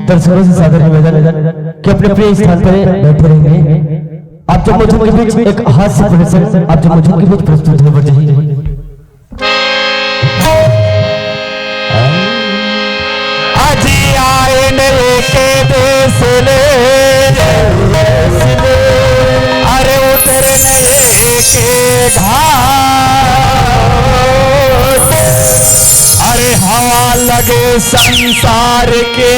दर्शकों से सादर निवेदन कि अपने अपने स्थान पर बैठे रहेंगे। आप जब मुझे के बीच एक हास्य प्रदर्शन आप जब मुझे के बीच प्रस्तुत हो जाइए। अजी आए के देश ले अरे उतरे के घाट अरे हवा लगे संसार के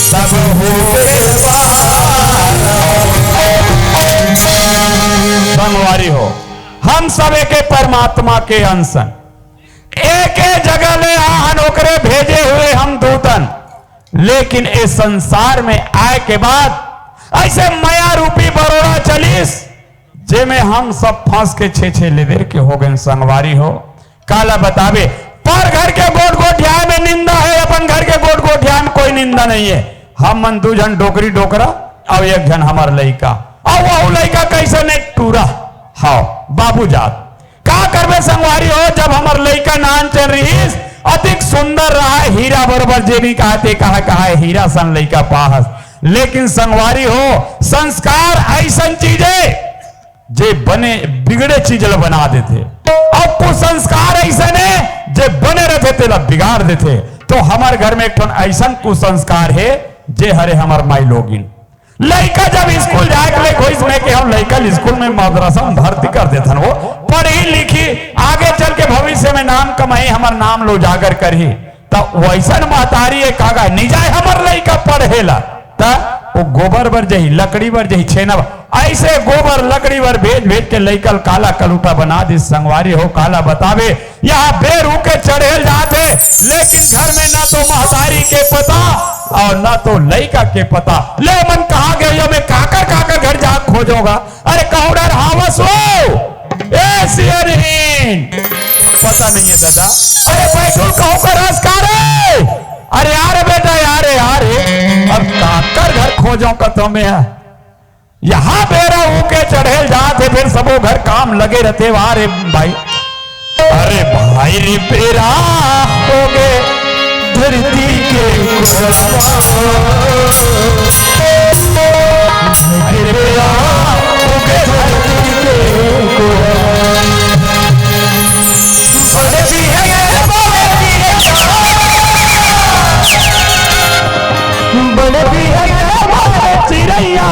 सब हो संगवारी हो। हम सब एक परमात्मा के अंशन एक जगह ले आहन ओकरे भेजे हुए हम दूतन, लेकिन इस संसार में आए के बाद ऐसे माया रूपी बरोड़ा चलीस जे में हम सब फंस के छे लेदर के हो गए संगवारी हो। काला बतावे पर घर के गोट गोठिया में निंदा है, अपन घर के गोट गोठिया में कोई निंदा नहीं है। हम मन दू जन डोकरी डोकरा और एक जन हमार लड़का और वो लड़का कैसे ने टूरा हाँ बाबू जात का करबे संगवारी हो। जब हमार लड़का नान चल रही अधिक सुंदर रहा हीरा बरबर जे भी कहते कहा हीरा सन लड़का पाहस, लेकिन संगवारी हो संस्कार ऐसा चीज है जे बने बिगड़े चीज बना देते और कुसंस्कार ऐसा ने जे बने रहते तेला बिगाड़ देते। तो हमारे घर में एक ऐसा कुसंस्कार है जे हरे हमार माई लोगिन लड़का जब स्कूल जाए कोई कि हम लड़का स्कूल में मदरसा में भर्ती कर देते वो पढ़ी लिखी आगे चल के भविष्य में नाम कमाई हमार नाम लो जागर करी तो वैसा महतारी है कागा नहीं जाए हमार लड़का पढ़ेला तो वो गोबर बर जही लकड़ी बर जही छेना ऐसे गोबर लकड़ी बर भेज भेज के लैकल काला कलूटा बना दी संगवारी हो। काला बतावे यहाँ बेरू के चढ़ेल जाते, लेकिन घर में ना तो महतारी के पता और ना तो लड़का के पता। ले मन कहा गया मैं काकर काकर घर जा खोजोगा। अरे कौड़र हावस हो ए सियरहीन पता नहीं है दादा। अरे बैठो कहो का रास्कार अरे यार बेटा यार अब काकर घर खोजो का तुम्हें यहां बेरा होके चढ़ेल जाते फिर सबो घर काम लगे रहते वारे भाई। अरे भाई रे बेरा हो गए धरती के बेरा हो गए धरती बड़े भी है चिड़ैया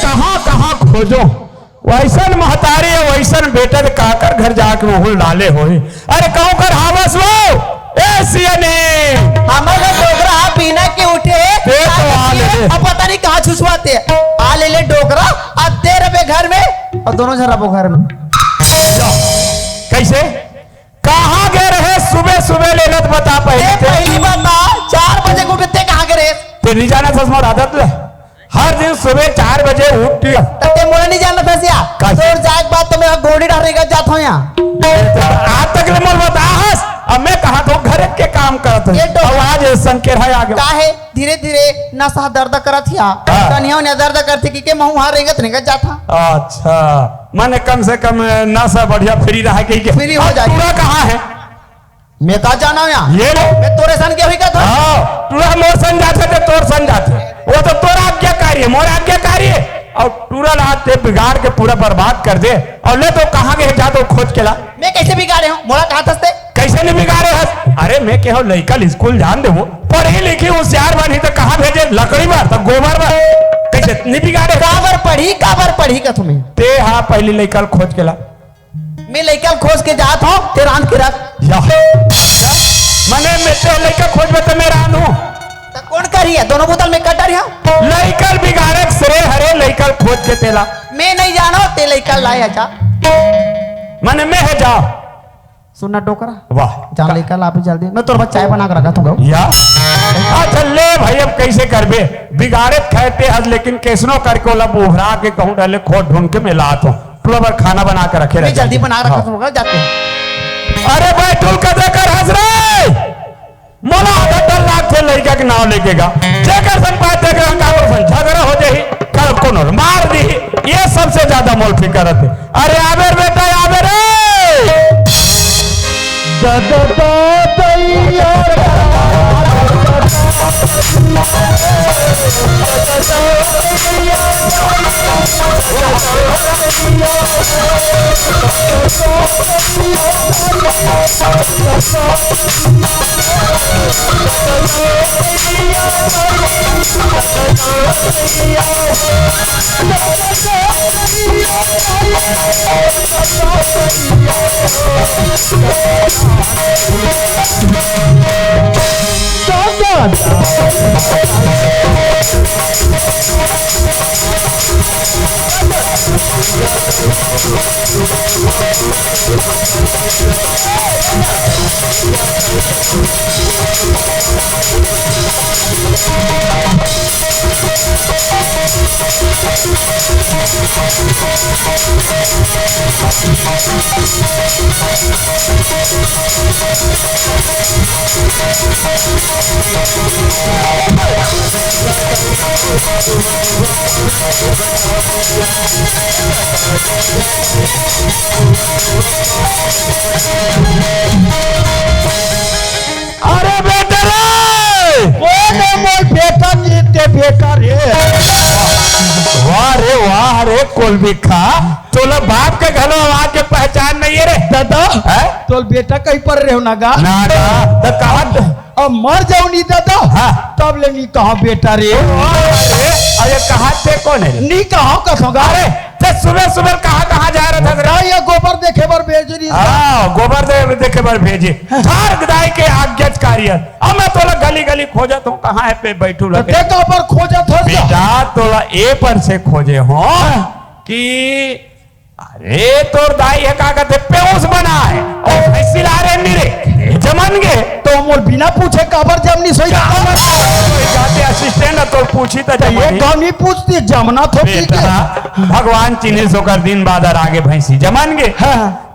कहाँ कहाँ खोजो वैसन महतारी है वैसन बेटा काकर घर जाके मुहुल डाले हो। अरे कहूँ कर हावस वो ए सियने हमारे डोकरा बिना के उठे ते तो आ ले ले। अब पता नहीं कहाँ छुछवाते आ ले ले डोकरा अब दे रहे घर में और दोनों जरा घर में कैसे कहाँ गए रहे सुबह सुबह लेनत बता पहली बता 4 बजे को उठते कहाँ गए ते नहीं जाना था स्मार्ट आदत ले हर दिन सुबह 4 बजे उठती है तते मोला नहीं जानना था सिया तोर जाए बात तो मैं गोड़ी डालेगा जात हूं यहां आज तक ले मोल बताहस अब मैं कहा तो घर के काम करत हूं ये तो आवाज संकेत है आगे काहे धीरे धीरे नसा दर्द करत हिया कन्या ने दर्द करते कि मैं वहां रेंगत नहीं जाता। अच्छा माने कम से कम नसा बढ़िया फ्री रहा के फ्री हो जाए। पूरा कहां है मैं कहा जाना यहां ये लो मैं तोरे सन के हुई का था पूरा मोर सन जाते थे तोर सन जाते वो तो तोरा आज्ञाकारी है मोर आज्ञाकारी है और टूरल हाथ से बिगाड़ के पूरा बर्बाद कर दे और ले तो कहां के जा तो खोज के ला। मैं कैसे बिगाड़े हूं मोला कहा था कैसे नहीं बिगाड़े हस अरे मैं कहो लड़का स्कूल जान दे वो पढ़ी लिखी होशियार बनी तो कहां भेजे लकड़ी मार तो गोबर मार कैसे नहीं बिगाड़े काबर पढ़ी का तुम्हें ते हाँ पहली लड़का खोज के ला मैं लड़का खोज के जात हूं तेरा आंध के रख मने मैं ते लड़का खोज में तो मेरा आंध हूं तो कौन करी है दोनों बोतल में कटर है लड़का बिगाड़े सरे हरे लड़का खोज के तेला मैं नहीं जानो ते लड़का लाया जा मने मैं है जा सुनना टोकरा वाह जान लेकर ला भी जल्दी मैं तोर चाय बना कर रखा तू या अच्छा ले भाई अब कैसे करबे बिगाड़े खाते हज लेकिन कैसनो करके ओला बोहरा के कहूं डाले खोद ढूंढ के मैं लात हूं तू अब खाना बना के रखे मैं जल्दी बना रखा तू जाते हैं। अरे भाई टूल कदर कर हंस रे मोला 10 लाख थे लड़का के नाम लेकेगा जेकर सन पाते के काबर सन झगड़ा हो जाही कल कोनो मार दी ये सबसे ज्यादा मोल फिकर है। अरे आबे बेटा आबे रे अरे बेटा रे मोल बेटा जीते बेटा रे वाह रे कोलबी खा तोला बाप के घलो आके पहचान नहीं है रे दादा तो बेटा कहीं पर रहे हो ना गा ना तो कहा अब मर जाओ नहीं दादा तब ले नहीं कहा बेटा रे अरे कहा थे कौन है नहीं कहा कसोगा अरे ते सुबह सुबह कहाँ जा रहा था ये गोबर देखे बर भेज रही गोबर देखे बर भेजे थार गदाई के आज्ञाकारी है अब मैं तोला गली गली खोजत हूँ कहाँ है पे बैठू लगे देखा पर खोजा था बेटा तोला ए पर से खोजे हो कि अरे तोर दाई है का कहते पेऊस बना है और फैसिला रे निरे जमन गे तो मोल बिना पूछे काबर जमनी सोई जाते असिस्टेंट तो पूछी तो ये गाँव नहीं पूछती जमना थो भगवान चिन्ह सोकर दिन बाद आगे भैंसी जमन गे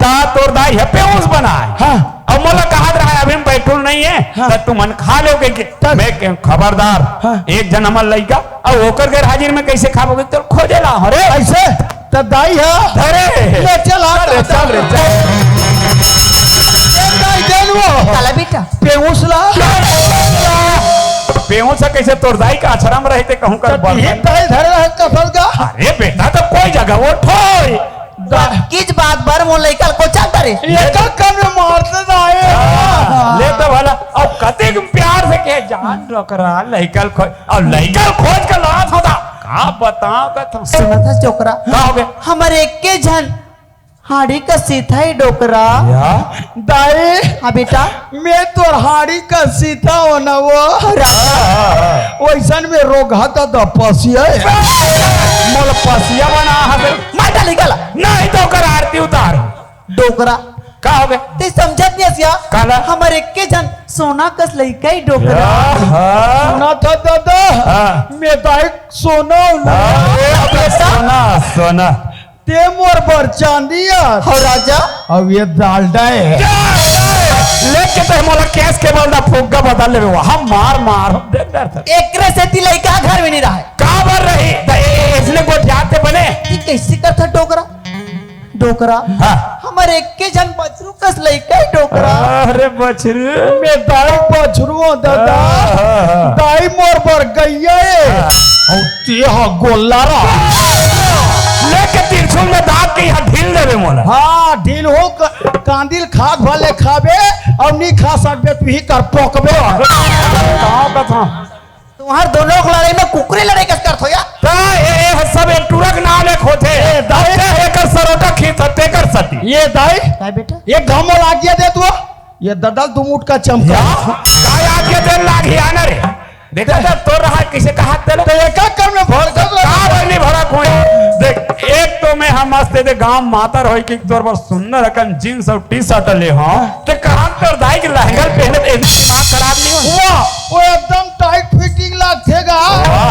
ता तोर दाई है पेऊस बना है अब मोला कहा रहा है अभी बैठुल नहीं है तो तुम खा लोगे मैं खबरदार एक जन अमल लइका और होकर गैर हाजिर में कैसे खाओगे तो खोजे ला अरे ऐसे तब दाई है अरे ले चल रे काला बेटा पेऊसला पेहू से कैसे तोर दाई का आश्रम रहते कहूं कर तो ये तय धरे रहे कफल का अरे बेटा तो कोई जगह वो ठोई किस बात पर वो लड़का को क्या करे एक कम में मारते जाए ले तो भला अब कते प्यार से कहे जान डोकरा लइकल खोज और लइकल खोज के लात होता का बताओ कथा सुना था चोकरा का हो गया हमारे एक के जन हाड़ी का सीधा ही डोकरा या दाई हाँ बेटा मैं तो हाड़ी का सीता हो ना वो वैसन में रोग हता तो पसिया मोल पसिया बना हसे माटा निकला नहीं तो कर आरती उतार डोकरा का हो गया ते समझत नहीं सिया काला? हमारे एक के जन सोना कस लड़का ही डोकरा सुना था दादा हाँ। मैं दाई सोना हूं ना सोना सोना ते मोर बर चांदिया हो राजा अब ये डालडा है लेके तो मोला कैस के बोलदा फुग्गा बदल ले हम मार मार देख डर था एक से ती लड़का घर में नहीं रहा है का बर रही इसने को जाते बने ये कैसे करता डोकरा डोकरा हाँ। हमारे एक के जन बचरू कस लड़का ही डोकरा अरे बछरू मैं दाई बछरू हूं दादा दाई मोर बर गैया है और ते हा गोल्लारा लेके तिरछुल में दाग के यहाँ ढील देवे मोला हाँ ढील हो कांदिल खाद भले खाबे और नहीं खा सकबे तू ही कर पोकबे बताओ कथा तुम्हार दोनों की लड़ाई में कुकरे लड़ाई कस करत हो या ता ए सब एक टुरक नाम ले खोथे दाते एकर सरोटा खींचते कर सती ये दाई काय बेटा ये घामो लाग गया दे तू ये ददल दुमुट का चमका काय आके देर लागी आना रे देखा था तो रहा किसे कहा तेरे तो ये का कर में भर कर का नहीं भरा कोई देख एक तो मैं हम मस्त दे गांव मातर होई कि तोर पर सुंदर अकन जींस और टी शर्ट ले हां ते कहां तोर दाई के लहंगा पहने ते दिमाग खराब नहीं हो वाह वो एकदम टाइट फिटिंग लागतेगा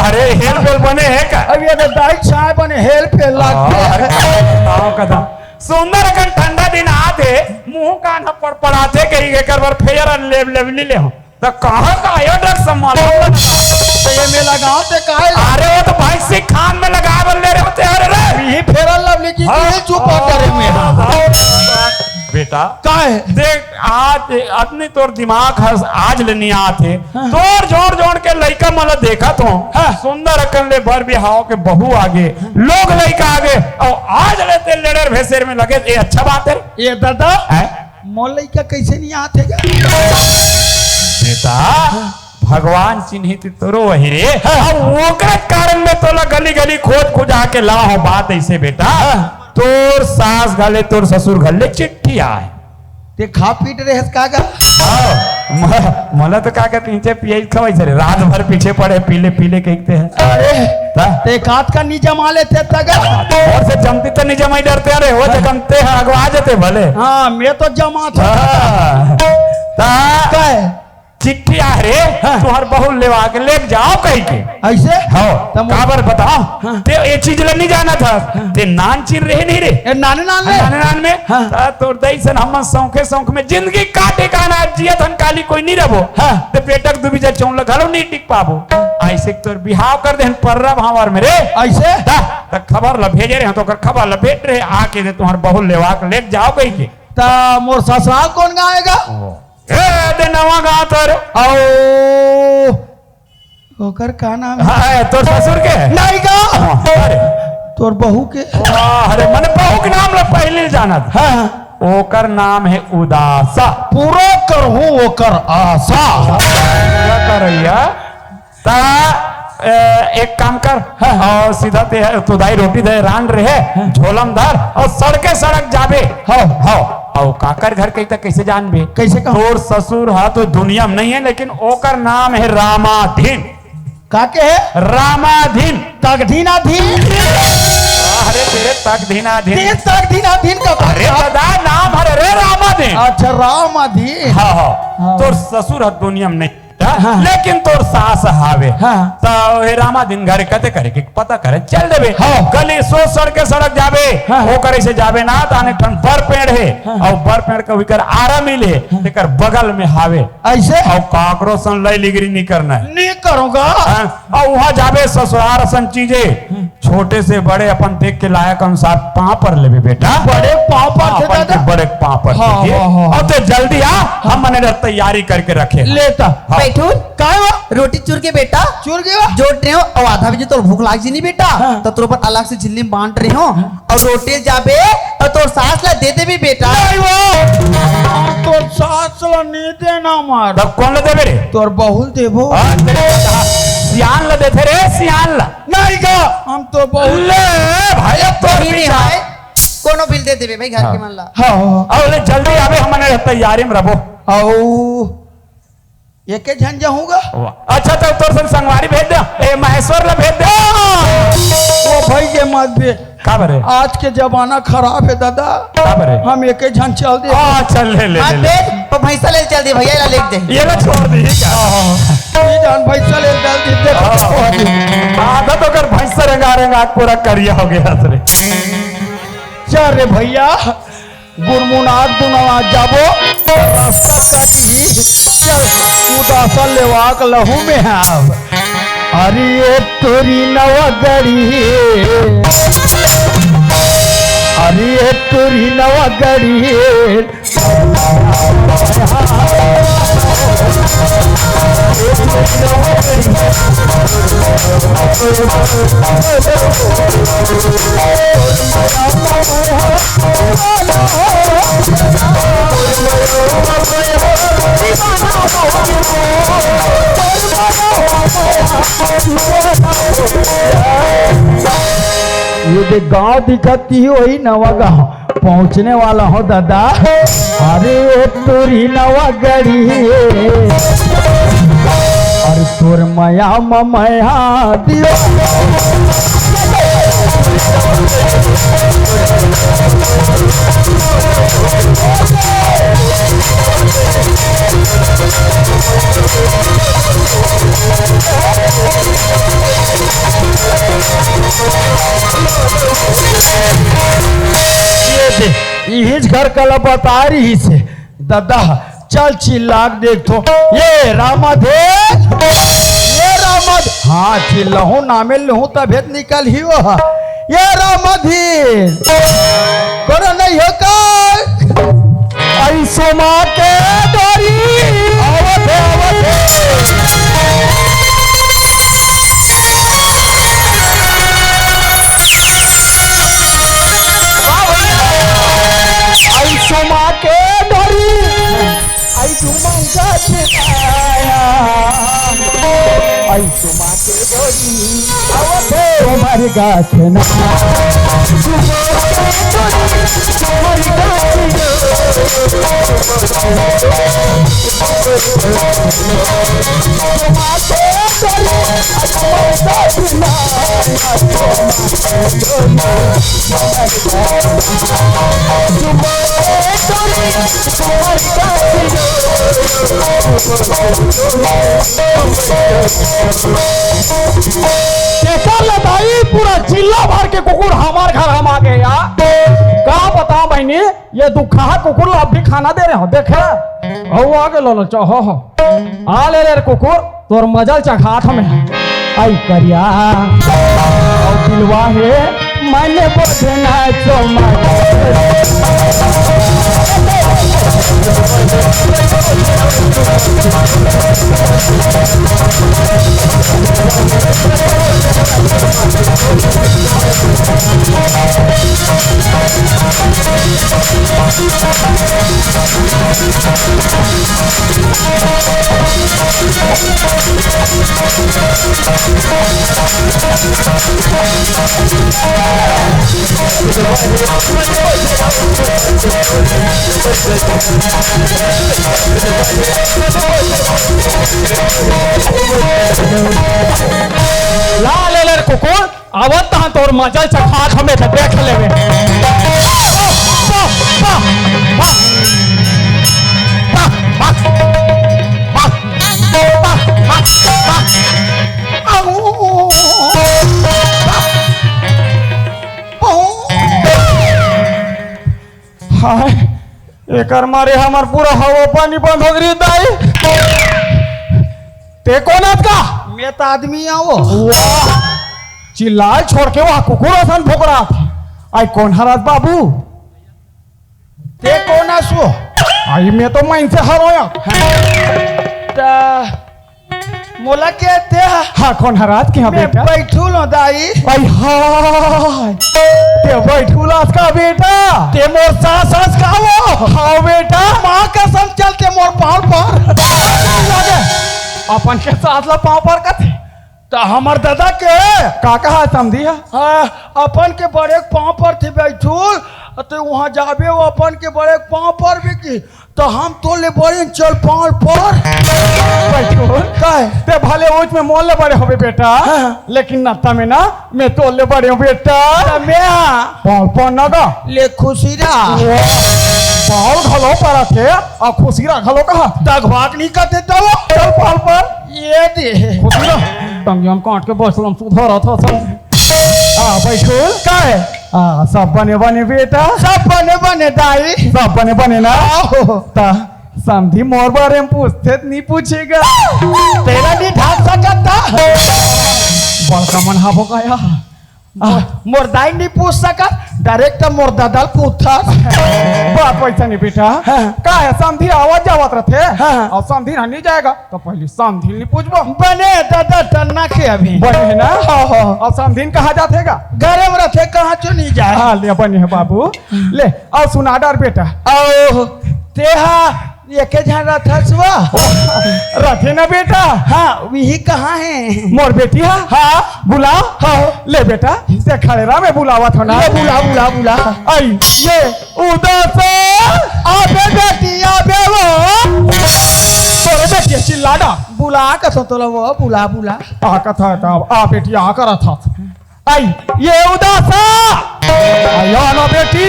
अरे हेल बेल बने है का अब ये तो दाई चाय बने हेल पे लागते बताओ कथा सुंदर अकन ठंडा दिन आते मुंह कान पर पड़ाते कहीं के कर बार फेयर लेवली ले हो तो कहां का आयो ड्रग संभाल तो ये में लगाओ ते काहे अरे वो तो भाई से खान में लगा बल ले रहे होते अरे रे ये फेरल लवली की ये चुपा करे में बेटा काहे देख आज अपनी तोर दिमाग हस आज लेनी आते तोर जोड़ जोड़ के लइका मला देखा तो सुंदर अकन ले भर बिहाव के बहू आगे लोग लइका आगे और आज लेते लेडर भेसेर में लगे ये अच्छा बात है ये दादा हैं? मोलई का कैसे नहीं आते बेटा भगवान चिन्हित तोरो वही रे अब ओकरे कारण में तोला गली गली खोद खुजा के ला हो बात ऐसे बेटा तोर सास गले तोर ससुर गले चिट्ठी आए ते खा पीट रहे कागा मला तो का पीछे पिए खवाई सर रात भर पीछे पड़े पीले पीले कहते हैं अरे ते काट का नी जमा लेते तगा और से जमती तो नहीं जमाई डरते अरे वो तो जमते हैं अगवा जाते भले हाँ मैं तो जमा था ता काहे चिट्ठी आ रे तुहर बहू लेवा के ले जाओ कहीं के ऐसे हो तब- काबर बताओ ते ये चीज ले नहीं जाना था ते नान चिर रहे नहीं रे ए नाने नाने नान नान में हाँ। ता तोर दैसन हम सौखे सौख में जिंदगी काटे काना जियत हन काली कोई नहीं रबो हाँ। ते पेटक दुबी जा चौन लगालो नहीं टिक पाबो ऐसे तोर बिहाव कर देन पर्रा भावर में रे ऐसे त खबर ल भेजे रे तो कर खबर ल भेट रहे आके दे तुम्हार बहू लेवा के ले जाओ कहीं के ता मोर ससुराल कौन गाएगा ए दे नवा गांव तोर आओ ओकर का नाम है हां तोर ससुर के नहीं गा अरे तोर बहू के वाह, अरे मन बहू के नाम ल पहले जाना था हाँ ओकर नाम है उदासा पूरा करहूं ओकर आशा क्या करैया ता एक काम कर और सीधा ते तुदाई रोटी दे रान रहे झोलम धर और सड़के सड़क जाबे हो और काकर घर कहीं तक कैसे जानबे कैसे कहूं? तोर ससुर हा तो दुनिया में नहीं है लेकिन ओकर नाम है रामाधीन काके है रामाधीन तकधीना धीन अरे तेरे तक धीनाधीन तेज तकधीना धीन का अरे बता नाम हरे रे रामाधीन अच्छा राम अधीन हाँ हाँ तोर ससुर हा दुनिया में नहीं लेकिन तोर सास हावे तो हे रामा दिन घर कते करे कि पता करे चल देबे गली सो सड़के सड़क जाबे वो करे से जाबे ना ताने ठन बर पेड़ है और बर पेड़ के विकर आरा मिले तेकर बगल में हावे ऐसे और काकरो सन लई लिगरी नहीं करना है नहीं करूंगा और वहां जाबे ससुराल सन चीजे छोटे से बड़े अपन देख के लायक अनुसार पाँव पर लेवे बेटा। बड़े पाँव पर थे अपन के दादा। बड़े पाँव पर हाँ, थे। हाँ, हाँ। और तो जल्दी आ, हम मने तैयारी करके रखे। लेता हाँ। बैठू काय हुआ? रोटी चूर के बेटा चूर गया जोड़ रहे हो और आधा बजे तो भूख लाग जी नहीं बेटा तो तोर पर अलग से झिल्ली में बांट रही हो और रोटी जाबे और तोर सास ला दे दे भी बेटा। तो सास ला नहीं देना मार तब कौन ले देवे रे? तोर बहुल देबो हाँ, तेरे सियान ला देते रे, सियान ला। नहीं का हम तो बहुल ले भाई, अब तो नहीं नहीं है कोनो बिल दे देबे भाई घर के मन ला। हाँ और ले जल्दी आवे, हम मने तैयारी में रहो। आओ एक झन जाऊंगा अच्छा तो तोर संग संगवारी भेज दे, ए महेश्वर ला भेज दे। वो भाई के मत भी का बरे? आज के जमाना खराब है दादा का बरे? हम एक झन चल दे हाँ चल ले ले हाथ ले। बेच और भैंसा ले चल दे भैया ला लेके दे। ये ना छोड़ दी क्या? ये जान भाई चले डाल दे आधा तो कर भैंस रंगा रंगा पूरा करिया हो गया रे। चल रे भैया गुरमुनाथ दुनवा जाबो रास्ता काटी चल उदासा लेवाक लहू में आव अरे ये तोरी नवगढ़ी अरे ये तोरी नवगढ़ी ये जो गांव दिखती है वही नवा गांव पहुंचने वाला हो दादा अरे तोरी नवा गढ़ी और तोर मया मया दियो ये घर कला बता रही से दादा चल चिल्लाक देख तो ये रामाधेश ये रामध हाँ चिल्लाहू नामे लहू तभेद निकल ही वो ये रामाधेश करो नहीं हो का ऐसो माँ के डोरी आवत है सोमा के डोरी आई तुमंगा छिपाया आई सोमा के डोरी आवत तुम्हारी गाछ ना भाई पूरा जिला भर के कुकुर हमारे घर हम आ गए यार कहा बताओ बहनी ये दुखा कुकुर अब भी खाना दे रहे हो देखे आगे लो चाहो हो आ ले रे कुकुर तोर मजल चखाट में आई करिया दिलवा है मैंने बोझना ला ले ले कुकुर आवत तहां तोर मजल चखाट हमें तो देख लेवे हाय एकर मारे हमार पूरा हवा पानी बंद हो गई दाई ते कौन का मैं तो आदमी आओ वाह चिल्लाए छोड़ के वहां कुकुर आसान भोग रहा था। आई कौन हराज बाबू ते कौन आसो आई मैं तो मैं इनसे हरोया। मोला के ते हाँ कौन हराज की हाँ मैं बेटा बैठू लो दाई आई हाय ते बैठूलास का बेटा ते मोर सास का वो हाँ बेटा माँ कसम चलते मोर पाँव पर अपन के साथ ला पाँव पर कथे तो हमार दादा के का कहा समझी है हाँ अपन के बड़े पाँव पर थे बैठू तो वहाँ जाबे वो अपन के बड़े पाँव पर भी की तो हम तो ले बड़े चल पाँव पर बैठूल काहे ते भले ऊँच में मोल ले बड़े होबे बेटा हाँ। लेकिन नत्ता में ना मैं तो ले बड़े हूँ बेटा तो मैं पाँव पर ना गा ले खुशी रहा पाँव घलो पर थे और खुशी रखलो कहा दगवाक नहीं करते तो चल पाँव पर ये दे खुशी रह टंगी हम काट के बसलम सुधर था सब बैठूल का है सब बने बने बेटा सब बने बने दाई सब बने बने ना आओ ता समझी मोर बारे में पूछते नहीं पूछेगा तेरा नहीं ढाक सकता बड़का मन हाबो गया मोर दाई नहीं पूछ सका डायरेक्ट मोर दादा पूछा बात वैसा नहीं बेटा हाँ। का है समझी आवाज जावत रहते हाँ। और समझी नहीं जाएगा तो पहले समझी नहीं पूछबो बने दादा टन्ना के अभी बने है ना हाँ। और समझी कहा जातेगा घरे में रखे कहाँ चो नहीं जाए हाँ ले बने है बाबू ले और सुना डर बेटा आओ तेहा ये के जहाँ रथा सुआ रखे ना बेटा हाँ वही कहाँ है मोर बेटी है हाँ बुला हाँ ले बेटा से खड़े रहा मैं बुलावा था ना ले बुला बुला बुला आई ये उधर से आबे बेटी आबे वो तोरे बेटी चिल्लाडा बुला का तो वो बुला बुला आ कथा था आ बेटी आ कर था आई ये उधर से आया ना बेटी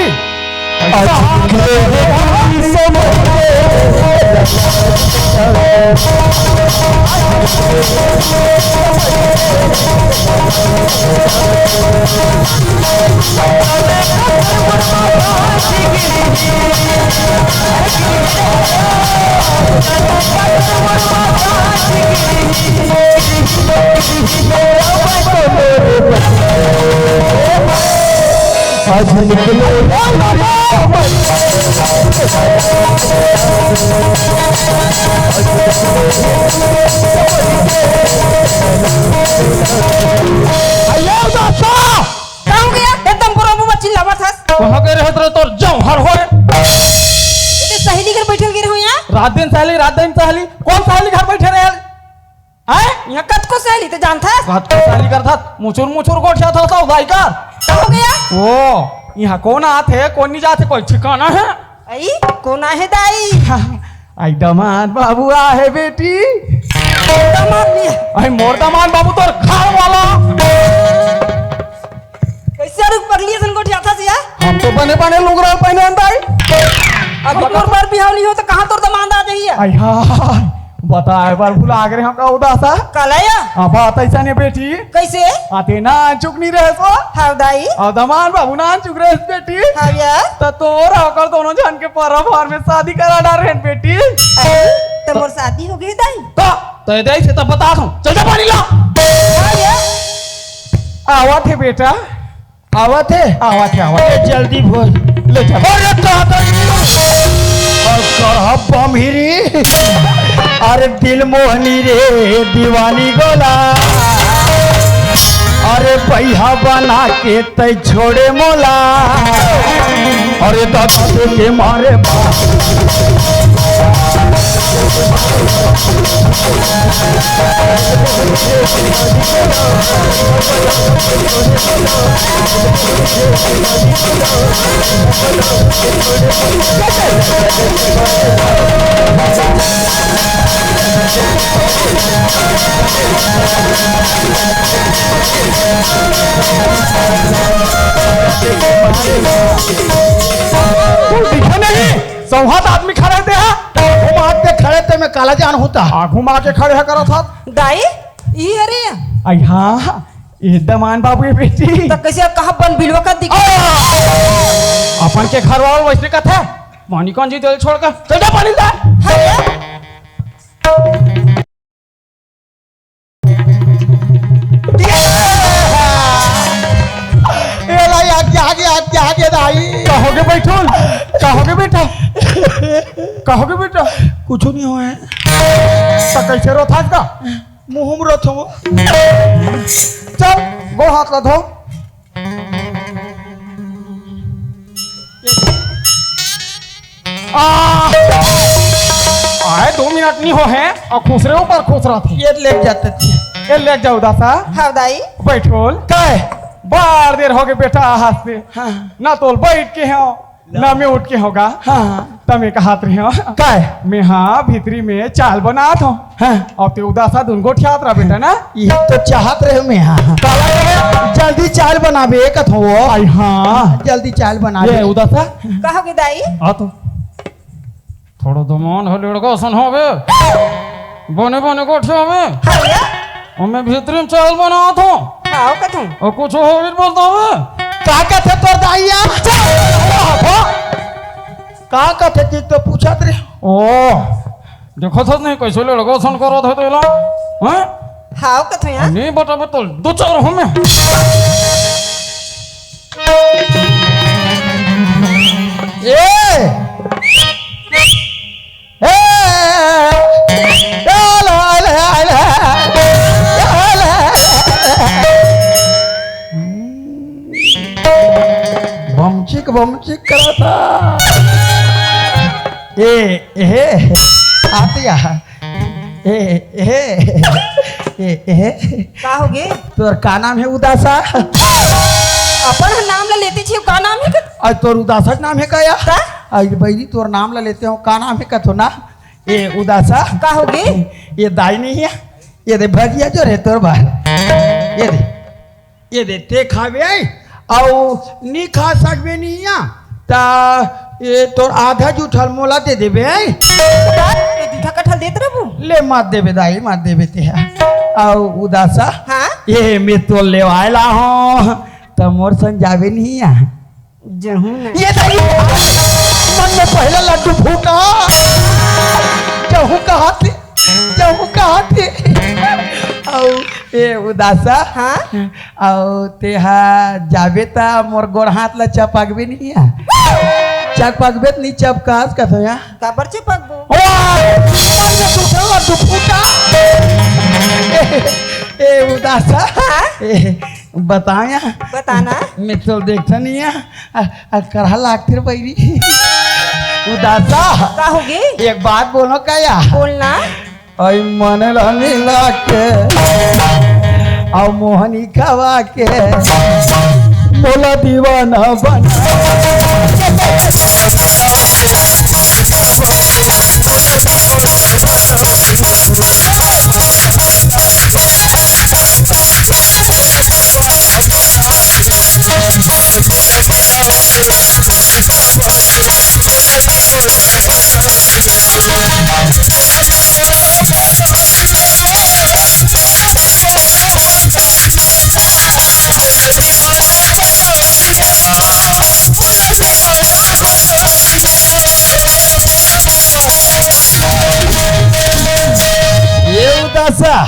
आज निकलो एकदम बरोबर चिल्लावा था कहाँ गए रहे तोर जाऊं हर होए तो सहेली घर बैठल गिर हो यहाँ रात दिन सहेली कौन सहेली घर बैठे रहे हैं यहाँ कत को सहेली तो जानता है रात को सहेली कर था मुचुर गोठिया था सब भाई का क्या हो गया ओ यहाँ कौन आते कौन नहीं जाते कोई ठिकाना है आई कौन है दाई आई दमाद बाबू आ है बेटी दामाद भी है। आई मोर दमाद बाबू तोर घर वाला कैसे रुक पगली सन गोठिया था सिया हम तो बने बने लुगरा पहने अंदाई अभी तोर बार बिहाव नहीं हो तो कहाँ तोर दमाद आ जाइए आई हाय बता एक बार भुला गए हम का उदासा कलाया हाँ बात ऐसा नहीं बेटी कैसे आते ना चुक नहीं रहे सो हाउ दाई और दमान बाबू ना चुक रहे बेटी हाउ या तो तोर होकर दोनों जन के परवार में शादी करा डाल रहे बेटी तो मोर शादी हो गई दाई तो दे से तब बता दूं चल जा पानी ला हाउ या आवा थे बेटा आवत है जल्दी भोज ले जा और बमहिरी अरे दिल मोहनी रे दीवानी गोला अरे भैया बना के तय छोड़े मोला अरे दादा के मारे दिखे नहीं संहात आदमी खड़े थे घुमा के खड़े थे में काला जान होता घुमा के खड़े करा था दाई ये अरे आई हाँ ये दमान बाबू ये बेटी तो कैसे कहा बन बिलवा का दिख अपन के घर वाला वैसे का था पानी कौन जी दिल छोड़कर चल जा पानी ला हाउ या कहोगे बैठुल कहोगे बेटा कहोगे बेटा कुछ नहीं हुआ है तो कैसे रोथास का मुंह में रथ हो चल गो हाथ ला धो आए 2 मिनट नहीं हो है और खुसरे ऊपर खुश रहा था ये लेट जाते थे ये ले जाओ दासा हाँ दाई बैठोल काय बार देर हो गए बेटा हाथ से हाँ ना तो बैठ के हो ना मैं उठ के होगा हाँ तमे का हाथ रहे हो काय मैं हाँ भीतरी में चाल बना था हाँ और ते उदासा दुनको ठियात रहा बेटा ना ये तो चाहत रहे मैं हाँ जल्दी चाल बनाबे कथ हो आई हाँ जल्दी चाल बना ये उदासा कहोगे दाई आ तो थोड़ा तो मन हो लड़का सन होवे बने बने कोठे होवे हाँ या और मैं भीतरी में चाल बना था हाँ कथूं और कुछ हो भी बोलता हूँ का कथे तोर दाइया का कथे चीज तो पूछत रहे ओ देखो था नहीं कैसे लड़का सन करो थे तो ला हैं हाँ कथूं या नहीं बता तो 2-4 हो मैं बमचिक करा था आतिया कहोगे तोर का नाम है उदासा अपन नाम ला लेती छी का नाम है आज तोर उदासा नाम है का या आज बहनी तोर नाम ला लेते हो का नाम है कथो ना ये उदासा कहोगे ये दाई नहीं है ये दे भजिया जो रे तोर बाहर ये दे ते खावे आई और नी खा सकबे नहीं या ता ये तोर आधा जूठल मोला दे देबे आई जूठा कठल देत रहबू ले मत देबे दाई मत देबे ते और उदासा हाँ ये मैं तो ले आयला हूं तो मोर संग जावे नहीं या जहूं ना ये दाई मन में पहला लड्डू फूटा जहू कहा थे और ये उदासा हाँ और तेहा जाबे ता मोर गोड़ हाथ ला चपकबे नहीं या चपकबे नहीं चपकास कथो या काबर से पगबू लड्डू फूटा ए उदासा बताया बताना मैं तो देखता नहीं है करहा लागते बैरी उदासा कहोगे एक बात बोलो का या बोलना आई मन मिला के और मोहनी खवा के मोला दीवाना बना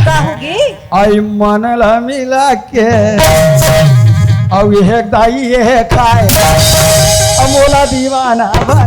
कहोगे आई मन मिला के और ये दाई ये खाए मोला दीवाना बना